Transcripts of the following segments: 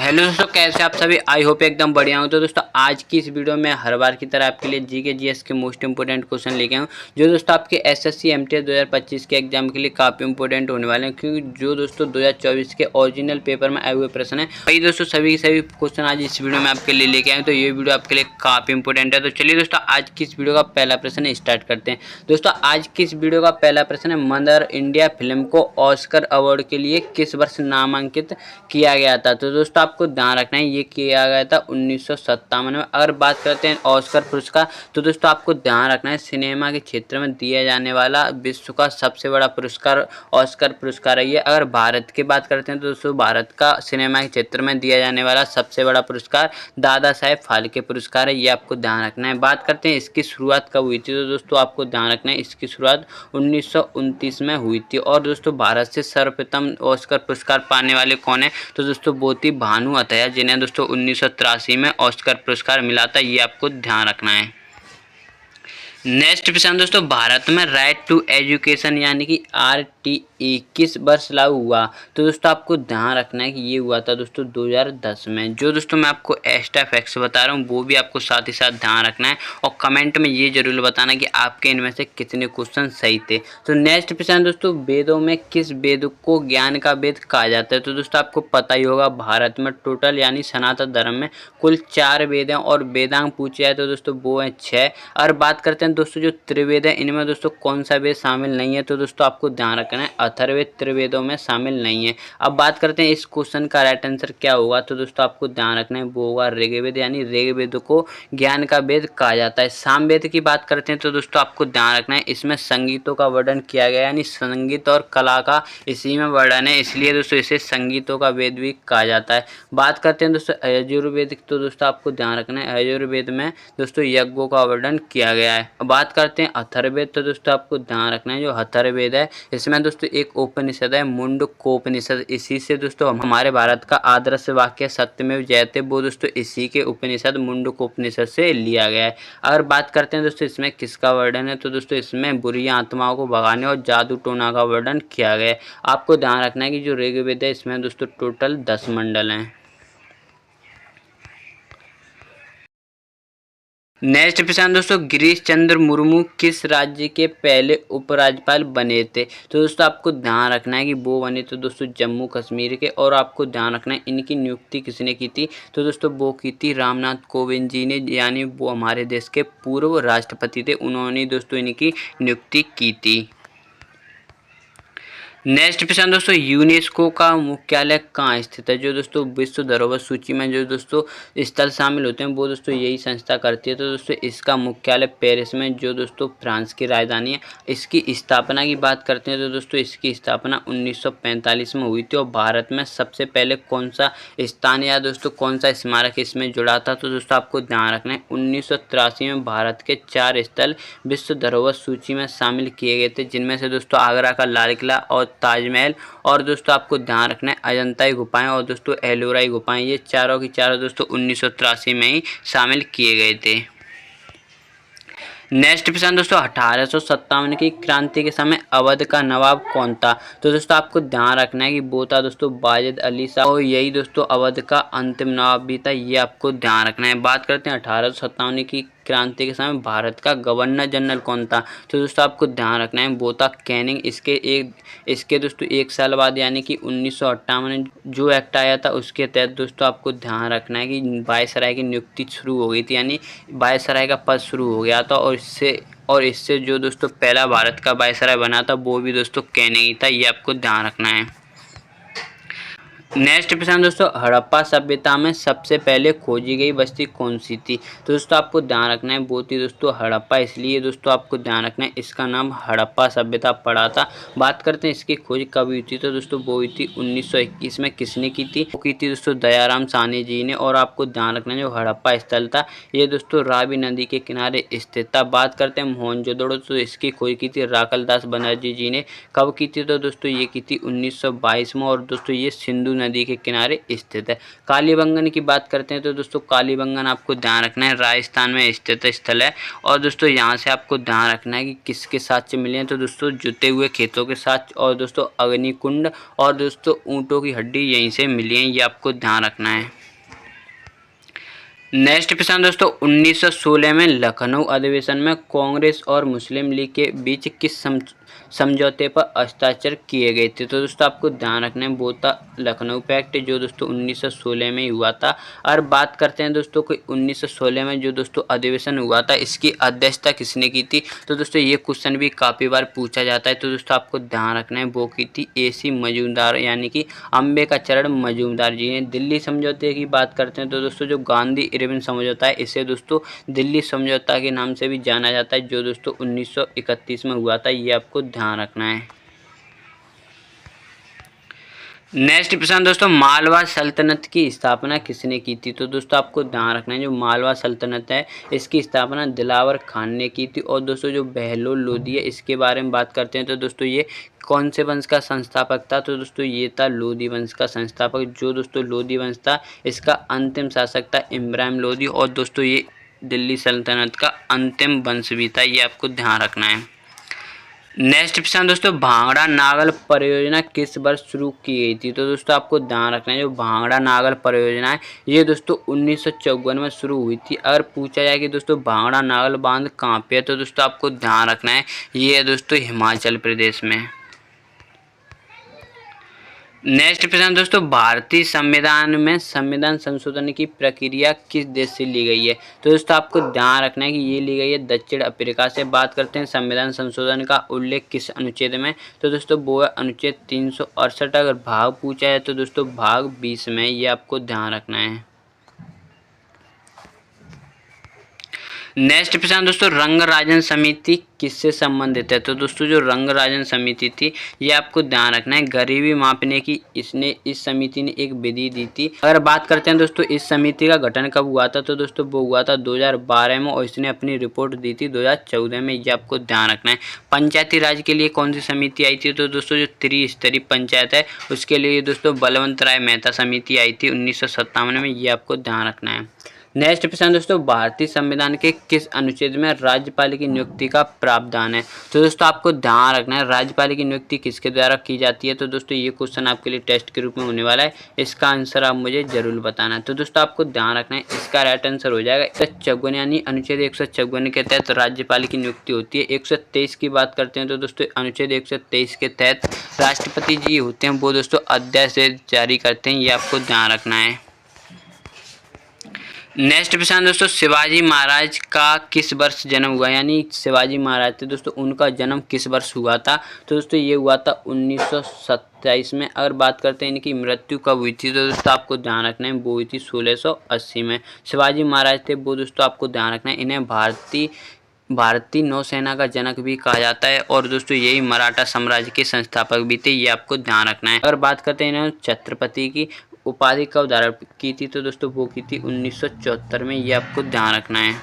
Hello दोस्तों, कैसे आप सभी। आई होप एकदम बढ़िया हूँ। तो दोस्तों आज की इस वीडियो में हर बार की तरह आपके लिए जीके जीएस के मोस्ट इंपोर्टेंट क्वेश्चन लेके आऊँ, जो दोस्तों आपके एसएससी एमटीएस 2025 के एग्जाम के लिए काफ़ी इंपॉर्टेंट होने वाले हैं, क्योंकि जो दोस्तों 2024 के ओरिजिनल पेपर में आए हुए प्रश्न है वही दोस्तों सभी क्वेश्चन आज इस वीडियो में आपके लिए लेके आए। तो ये वीडियो आपके लिए काफ़ी इंपॉर्टेंट है। तो चलिए दोस्तों आज की इस वीडियो का पहला प्रश्न स्टार्ट करते हैं। दोस्तों आज की इस वीडियो का पहला प्रश्न है, मदर इंडिया फिल्म को ऑस्कर अवार्ड के लिए किस वर्ष नामांकित किया गया था। तो दोस्तों आपको ध्यान रखना है ये किया गया था 1957 में। अगर बात करते हैं ऑस्कर पुरस्कार, तो दोस्तों आपको ध्यान रखना है सिनेमा के क्षेत्र में दिया जाने वाला विश्व का सबसे बड़ा पुरस्कार ऑस्कर पुरस्कार है ये। अगर भारत की बात करते हैं तो दोस्तों भारत का सिनेमा के क्षेत्र में दिया जाने वाला सबसे बड़ा पुरस्कार दादा साहेब फाल्के पुरस्कार है, ये आपको ध्यान रखना है। बात करते हैं इसकी शुरुआत कब हुई थी, तो दोस्तों आपको ध्यान रखना है इसकी शुरुआत 1929 में हुई थी। और दोस्तों भारत से सर्वप्रथम ऑस्कर पुरस्कार पाने वाले कौन है, तो दोस्तों वो थी भानु अथैया, जिन्हें दोस्तों 1983 में ऑस्कर पुरस्कार मिला था, ये आपको ध्यान रखना है। नेक्स्ट प्रश्न दोस्तों, भारत में राइट टू एजुकेशन यानी कि आरटीई किस वर्ष लागू हुआ। तो दोस्तों आपको ध्यान रखना है कि ये हुआ था दोस्तों 2010 में। जो दोस्तों मैं आपको एक्स्ट्रा फैक्ट्स बता रहा हूँ वो भी आपको साथ ही साथ ध्यान रखना है, और कमेंट में ये जरूर बताना कि आपके इनमें से कितने क्वेश्चन सही थे। तो नेक्स्ट प्रश्न दोस्तों, वेदों में किस वेद को ज्ञान का वेद कहा जाता है। तो दोस्तों आपको पता ही होगा भारत में टोटल यानी सनातन धर्म में कुल 4 वेद हैं, और वेदांग पूछे जाए तो दोस्तों वो हैं 6। और बात करते हैं दोस्तों जो त्रिवेद है इनमें दोस्तों कौन सा वेद शामिल नहीं है, तो दोस्तों आपको ध्यान रखना है अथर्ववेद त्रिवेदों में शामिल नहीं है। अब बात करते हैं इस क्वेश्चन का राइट आंसर क्या होगा, तो दोस्तों आपको ध्यान रखना है वो होगा ऋग्वेद, यानी ऋग्वेद को ज्ञान का वेद कहा जाता है। सामवेद की बात करते हैं तो दोस्तों आपको ध्यान रखना है इसमें संगीतों का वर्णन किया गया, यानी संगीत और कला का इसी में वर्णन है, इसलिए दोस्तों इसे संगीतों का वेद भी कहा जाता है। बात करते हैं दोस्तों यजुर्वेद, तो दोस्तों आपको ध्यान रखना है यजुर्वेद में दोस्तों यज्ञों का वर्णन किया गया है। बात करते हैं अथर्ववेद, तो दोस्तों आपको ध्यान रखना है जो अथर्ववेद है इसमें दोस्तों एक उपनिषद है मुंडकोपनिषद, इसी से दोस्तों हमारे भारत का आदर्श वाक्य सत्यमेव जयते वो दोस्तों इसी के उपनिषद मुंडकोपनिषद से लिया गया है। अगर बात करते हैं दोस्तों इसमें किसका वर्णन है, तो दोस्तों इसमें बुरी आत्माओं को भगाने और जादू टोना का वर्णन किया गया है। आपको ध्यान रखना है कि जो ऋग्वेद है इसमें दोस्तों टोटल 10 मंडल हैं। नेक्स्ट प्रश्न दोस्तों, गिरीश चंद्र मुर्मू किस राज्य के पहले उपराज्यपाल बने थे। तो दोस्तों आपको ध्यान रखना है कि वो बने तो दोस्तों जम्मू कश्मीर के, और आपको ध्यान रखना है इनकी नियुक्ति किसने की थी, तो दोस्तों वो की थी रामनाथ कोविंद जी ने, यानी वो हमारे देश के पूर्व राष्ट्रपति थे, उन्होंने दोस्तों इनकी नियुक्ति की थी। नेक्स्ट प्रश्न दोस्तों, यूनेस्को का मुख्यालय कहाँ स्थित है। जो दोस्तों विश्व धरोहर सूची में जो दोस्तों स्थल शामिल होते हैं वो दोस्तों यही संस्था करती है। तो दोस्तों इसका मुख्यालय पेरिस में, जो दोस्तों फ्रांस की राजधानी है। इसकी स्थापना की बात करते हैं तो दोस्तों इसकी स्थापना 1945 में हुई थी। और भारत में सबसे पहले कौन सा स्थान या दोस्तों कौन सा स्मारक इसमें जुड़ा था, तो दोस्तों आपको ध्यान रखना है 1983 में भारत के 4 स्थल विश्व धरोहर सूची में शामिल किए गए थे, जिनमें से दोस्तों आगरा का लाल किला और ताजमहल, और दोस्तों आपको ध्यान रखना है अजंता गुफाएं और दोस्तों एलोरा गुफाएं, ये चारों की चारों दोस्तों 1983 में ही शामिल किए गए थे। नेक्स्ट प्रश्न दोस्तों, 1857 की क्रांति के समय अवध का नवाब कौन था। तो दोस्तों आपको ध्यान रखना है कि वो था दोस्तों वाजिद अली शाह, और यही दोस्तों अवध का अंतिम नवाब भी था, ये आपको ध्यान रखना है। बात करते हैं 1857 की क्रांति के समय भारत का गवर्नर जनरल कौन था, तो दोस्तों आपको ध्यान रखना है वो था कैनिंग। इसके दोस्तों 1 साल बाद यानी कि 1958 में जो एक्ट आया था उसके तहत दोस्तों आपको ध्यान रखना है कि वायसराय की नियुक्ति शुरू हो गई थी, यानी वायसराय का पद शुरू हो गया था। और इससे जो दोस्तों पहला भारत का वायसराय बना था वो भी दोस्तों कैनिंग ही था, ये आपको ध्यान रखना है। नेक्स्ट प्रश्न दोस्तों, हड़प्पा सभ्यता में सबसे पहले खोजी गई बस्ती कौन सी थी। तो दोस्तों आपको ध्यान रखना है वो थी दोस्तों हड़प्पा, इसलिए दोस्तों आपको ध्यान रखना है इसका नाम हड़प्पा सभ्यता पड़ा था। बात करते हैं इसकी खोज कब हुई थी, तो दोस्तों वो हुई थी 1921 में। किसने की थी, वो की थी दोस्तों दयाराम साहनी जी ने। और आपको ध्यान रखना है जो हड़प्पा स्थल था ये दोस्तों रावी नदी के किनारे स्थित था। बात करते हैं मोहनजोदड़ो, तो इसकी खोज की थी राकल दास बनर्जी जी ने। कब की थी, तो दोस्तों ये की थी 1922 में, और दोस्तों ये सिंधु नदी के किनारे स्थित है। कालीबंगन की बात करते हैं तो दोस्तों कालीबंगन आपको ध्यान रखना है राजस्थान में स्थित स्थल है। और दोस्तों यहाँ से आपको ध्यान रखना है कि किसके साथ से मिले हैं, तो दोस्तों जुते हुए खेतों के साथ, और दोस्तों अग्निकुंड, और दोस्तों ऊँटों की हड्डी यहीं से मिली है, ये आपको ध्यान रखना है। नेक्स्ट प्रश्न दोस्तों, 1916 में लखनऊ अधिवेशन में कांग्रेस और मुस्लिम लीग के बीच किस समझौते पर हस्ताक्षर किए गए थे? तो दोस्तों आपको ध्यान रखना है वो था लखनऊ पैक्ट, जो दोस्तों 1916 में ही हुआ था। और बात करते हैं दोस्तों कि 1916 में जो दोस्तों अधिवेशन हुआ था, इसकी अध्यक्षता किसने की थी? तो दोस्तों ये क्वेश्चन भी काफ़ी बार पूछा जाता है, तो दोस्तों आपको ध्यान रखना है वो की थी AC मजूमदार, यानी कि अंबिकाचरण मजूमदार जी ने। दिल्ली समझौते की बात करते हैं तो दोस्तों जो गांधी इरविन समझौता है, इसे दोस्तों दिल्ली समझौता के नाम से भी जाना जाता है, जो दोस्तों 1931 में हुआ था। ये आपको ध्यान रखना है। नेक्स्ट प्रश्न दोस्तों, मालवा सल्तनत की स्थापना किसने की थी? तो दोस्तों आपको ध्यान रखना है जो मालवा सल्तनत है, इसकी स्थापना दिलावर खान ने की थी। और दोस्तों जो बहलोल लोधी है, इसके बारे में बात करते हैं तो दोस्तों ये कौन से वंश का संस्थापक था? तो दोस्तों ये था लोधी वंश का संस्थापक। जो दोस्तों लोधी वंश था, इसका अंतिम शासक था इब्राहिम लोधी। और दोस्तों ये दिल्ली सल्तनत का अंतिम वंश भी था, ये आपको ध्यान रखना है। नेक्स्ट प्रश्न दोस्तों, भांगड़ा नागल परियोजना किस वर्ष शुरू की गई थी? तो दोस्तों आपको ध्यान रखना है जो भांगड़ा नागल परियोजना है, ये दोस्तों 1954 में शुरू हुई थी। अगर पूछा जाए कि दोस्तों भांगड़ा नागल बांध कहाँ पे है, तो दोस्तों आपको ध्यान रखना है ये है दोस्तों हिमाचल प्रदेश में। नेक्स्ट प्रश्न दोस्तों, भारतीय संविधान में संविधान संशोधन की प्रक्रिया किस देश से ली गई है? तो दोस्तों आपको ध्यान रखना है कि ये ली गई है दक्षिण अफ्रीका से। बात करते हैं संविधान संशोधन का उल्लेख किस अनुच्छेद में? तो दोस्तों वो है अनुच्छेद 368। अगर भाग पूछा है तो दोस्तों भाग 20 में, ये आपको ध्यान रखना है। नेक्स्ट प्रश्न दोस्तों, रंगराजन समिति किससे संबंधित है? तो दोस्तों जो रंगराजन समिति थी, ये आपको ध्यान रखना है गरीबी मापने की इस समिति ने एक विधि दी थी। अगर बात करते हैं दोस्तों इस समिति का गठन कब हुआ था, तो दोस्तों वो हुआ था 2012 में, और इसने अपनी रिपोर्ट दी थी 2014 में, ये आपको ध्यान रखना है। पंचायती राज के लिए कौन सी समिति आई थी? तो दोस्तों जो त्रिस्तरीय पंचायत है, उसके लिए दोस्तों बलवंत राय मेहता समिति आई थी 1957 में, ये आपको ध्यान रखना है। नेक्स्ट प्रश्न दोस्तों, भारतीय संविधान के किस अनुच्छेद में राज्यपाल की नियुक्ति का प्रावधान है? तो दोस्तों आपको ध्यान रखना है राज्यपाल की नियुक्ति किसके द्वारा की जाती है? तो दोस्तों ये क्वेश्चन आपके लिए टेस्ट के रूप में होने वाला है, इसका आंसर आप मुझे जरूर बताना है। तो दोस्तों आपको ध्यान रखना है इसका राइट आंसर हो जाएगा 154, यानी अनुच्छेद 154 के तहत राज्यपाल की नियुक्ति होती है। 123 की बात करते हैं तो दोस्तों अनुच्छेद 123 के तहत राष्ट्रपति जी होते हैं, वो दोस्तों अध्यादेश जारी करते हैं, ये आपको ध्यान रखना है। नेक्स्ट प्रश्न दोस्तों, शिवाजी महाराज का किस वर्ष जन्म हुआ? यानी शिवाजी महाराज थे दोस्तों, उनका जन्म किस वर्ष हुआ था? तो दोस्तों ये हुआ था 1927 में। अगर बात करते हैं इनकी मृत्यु कब हुई थी, तो दोस्तों आपको ध्यान रखना है वो हुई थी 1680 में। शिवाजी महाराज थे वो दोस्तों आपको ध्यान रखना है, इन्हें भारतीय नौसेना का जनक भी कहा जाता है, और दोस्तों यही मराठा साम्राज्य के संस्थापक भी थे, ये आपको ध्यान रखना है। अगर बात करते हैं इन्होंने छत्रपति की उपाधि कब धारण की थी, तो दोस्तों वो की थी 1974 में, ये आपको ध्यान रखना है।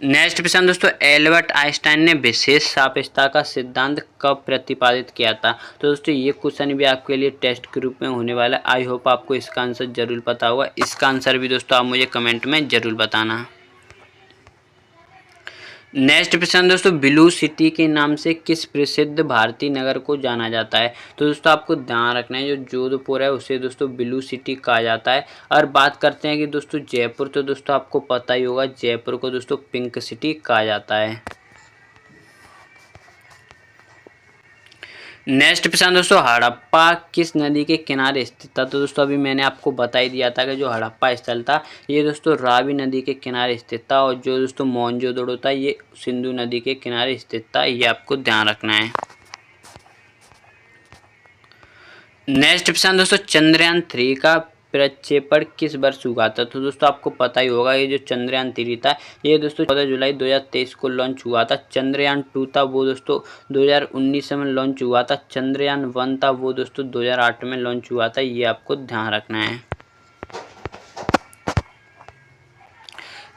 नेक्स्ट प्रश्न दोस्तों, एल्बर्ट आइंस्टाइन ने विशेष सापेक्षता का सिद्धांत कब प्रतिपादित किया था? तो दोस्तों ये क्वेश्चन भी आपके लिए टेस्ट के रूप में होने वाला है। आई होप आपको इसका आंसर जरूर पता होगा। इसका आंसर भी दोस्तों आप मुझे कमेंट में जरूर बताना। नेक्स्ट प्रश्न दोस्तों, ब्लू सिटी के नाम से किस प्रसिद्ध भारतीय नगर को जाना जाता है? तो दोस्तों आपको ध्यान रखना है जो जोधपुर है उसे दोस्तों ब्लू सिटी कहा जाता है। और बात करते हैं कि दोस्तों जयपुर, तो दोस्तों आपको पता ही होगा जयपुर को दोस्तों पिंक सिटी कहा जाता है। नेक्स्ट प्रश्न दोस्तों, हड़प्पा किस नदी के किनारे स्थित था? तो दोस्तों अभी मैंने आपको बता ही दिया था कि जो हड़प्पा स्थल था ये दोस्तों रावी नदी के किनारे स्थित था, और जो दोस्तों मोहनजोदड़ो था ये सिंधु नदी के किनारे स्थित था, ये आपको ध्यान रखना है। नेक्स्ट प्रश्न दोस्तों, चंद्रयान 3 का प्रक्षेपण किस वर्ष हुआ था? तो दोस्तों आपको पता ही होगा ये जो चंद्रयान 3 था ये दोस्तों 14 जुलाई 2023 को लॉन्च हुआ था। चंद्रयान 2 था वो दोस्तों 2019 में लॉन्च हुआ था। चंद्रयान 1 था वो दोस्तों 2008 में लॉन्च हुआ था, ये आपको ध्यान रखना है।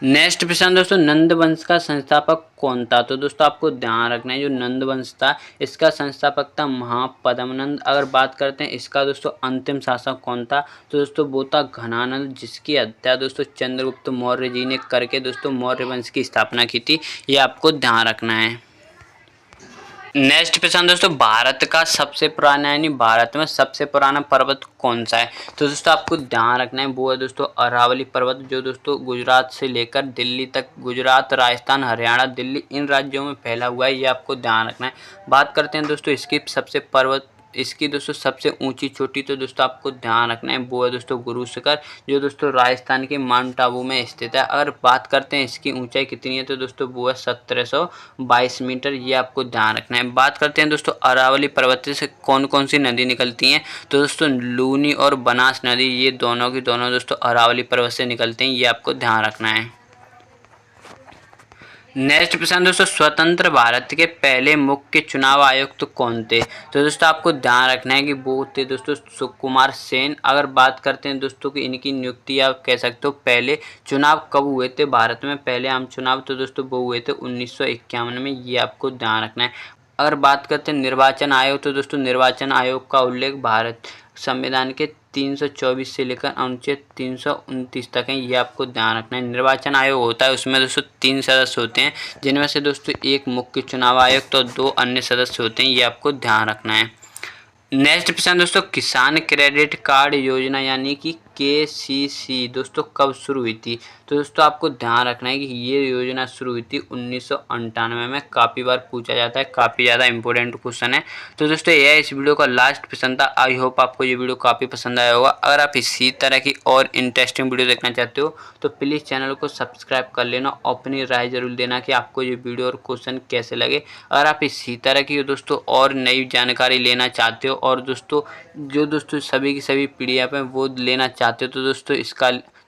नेक्स्ट प्रश्न दोस्तों, नंद वंश का संस्थापक कौन था? तो दोस्तों आपको ध्यान रखना है जो नंद वंश था इसका संस्थापक था महापद्मनंद। अगर बात करते हैं इसका दोस्तों अंतिम शासक कौन था, तो दोस्तों वो था घनानंद, जिसकी हत्या दोस्तों चंद्रगुप्त मौर्य जी ने करके दोस्तों मौर्य वंश की स्थापना की थी, ये आपको ध्यान रखना है। नेक्स्ट क्वेश्चन दोस्तों, भारत का सबसे पुराना यानी भारत में सबसे पुराना पर्वत कौन सा है? तो दोस्तों आपको ध्यान रखना है वो है दोस्तों अरावली पर्वत, जो दोस्तों गुजरात से लेकर दिल्ली तक, गुजरात, राजस्थान, हरियाणा, दिल्ली इन राज्यों में फैला हुआ है, ये आपको ध्यान रखना है। बात करते हैं दोस्तों इसकी दोस्तों सबसे ऊंची चोटी, तो दोस्तों आपको ध्यान रखना है वो है दोस्तों गुरु शिखर, जो दोस्तों राजस्थान के माउंट आबू में स्थित है। अगर बात करते हैं इसकी ऊंचाई कितनी है, तो दोस्तों वो है 1722 मीटर, ये आपको ध्यान रखना है। बात करते हैं दोस्तों अरावली पर्वत से कौन कौन सी नदी निकलती हैं, तो दोस्तों लूनी और बनास नदी, ये दोनों की दोनों दोस्तों अरावली पर्वत से निकलते हैं, ये आपको ध्यान रखना है। नेक्स्ट प्रश्न दोस्तों, स्वतंत्र भारत के पहले मुख्य चुनाव आयुक्त कौन थे? तो दोस्तों आपको ध्यान रखना है कि वो थे दोस्तों सुकुमार सेन। अगर बात करते हैं दोस्तों कि इनकी नियुक्ति आप कह सकते हो पहले चुनाव कब हुए थे भारत में, पहले आम चुनाव, तो दोस्तों वो हुए थे 1951 में, ये आपको ध्यान रखना है। अगर बात करते हैं निर्वाचन आयोग, तो दोस्तों निर्वाचन आयोग का उल्लेख भारत संविधान के 324 से लेकर अनुच्छेद 329 तक है, ये आपको ध्यान रखना है। निर्वाचन आयोग होता है उसमें दोस्तों 3 सदस्य होते हैं, जिनमें से दोस्तों एक मुख्य चुनाव आयुक्त तो 2 अन्य सदस्य होते हैं, ये आपको ध्यान रखना है। नेक्स्ट प्रश्न दोस्तों, किसान क्रेडिट कार्ड योजना यानी कि KCC दोस्तों कब शुरू हुई थी? तो दोस्तों आपको ध्यान रखना है कि ये योजना शुरू हुई थी 1998 में। काफ़ी बार पूछा जाता है, काफ़ी ज़्यादा इंपॉर्टेंट क्वेश्चन है। तो दोस्तों यह इस वीडियो का लास्ट क्वेश्चन था। आई होप आपको ये वीडियो काफ़ी पसंद आया होगा। अगर आप इसी तरह की और इंटरेस्टिंग वीडियो देखना चाहते हो तो प्लीज़ चैनल को सब्सक्राइब कर लेना, अपनी राय जरूर देना कि आपको ये वीडियो और क्वेश्चन कैसे लगे। अगर आप इसी तरह की दोस्तों और नई जानकारी लेना चाहते हो और दोस्तों जो दोस्तों सभी की सभी PDF हैं वो लेना चाहते हो,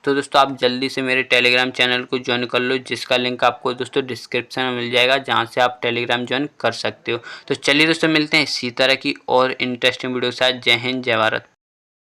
तो दोस्तों आप जल्दी से मेरे टेलीग्राम चैनल को ज्वाइन कर लो, जिसका लिंक आपको दोस्तों डिस्क्रिप्शन में मिल जाएगा, जहां से आप टेलीग्राम ज्वाइन कर सकते हो। तो चलिए दोस्तों मिलते हैं इसी तरह की और इंटरेस्टिंग वीडियो के साथ। जय हिंद, जय भारत।